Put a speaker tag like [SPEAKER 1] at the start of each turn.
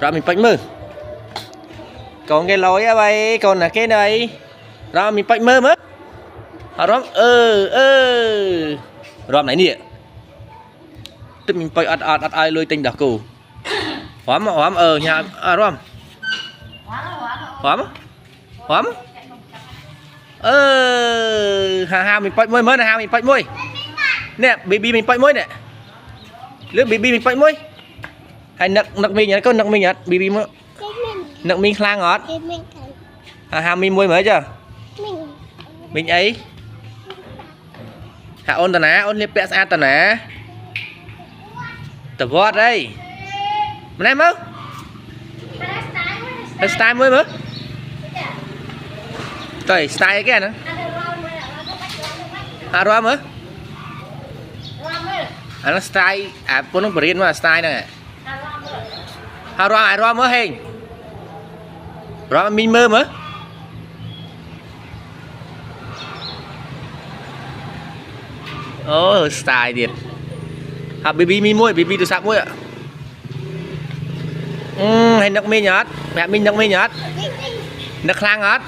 [SPEAKER 1] rồi mình bạch mơ còn cái lối á bay còn là cái này rồi mình bạch mơ mất rồi rồi này nè tức mình bạch ắt ai lôi tinh đặc cụ hóa nhà rồi hóa hà mình bạch môi mới này hà mình bạch môi nè baby mình bạch môi nè lướt baby mình bạch môi hay nặc mình nhá con nặc mình nhá baby mới nặc mình khang ngọt hà mình môi mới chưa mình ấy hạ ôn tần á ôn liệp bẹ xa tần á tập vót đây mà em không style mới mới trời style cái nữa à rồi mới nó style à pun nó berian mà style nè à rồi mới hình rồi mình mơ mới style điệt à baby mi môi baby từ sạc môi ạ hay nặc mi nhát mẹ mình nặc mi nhát nặc khang nhát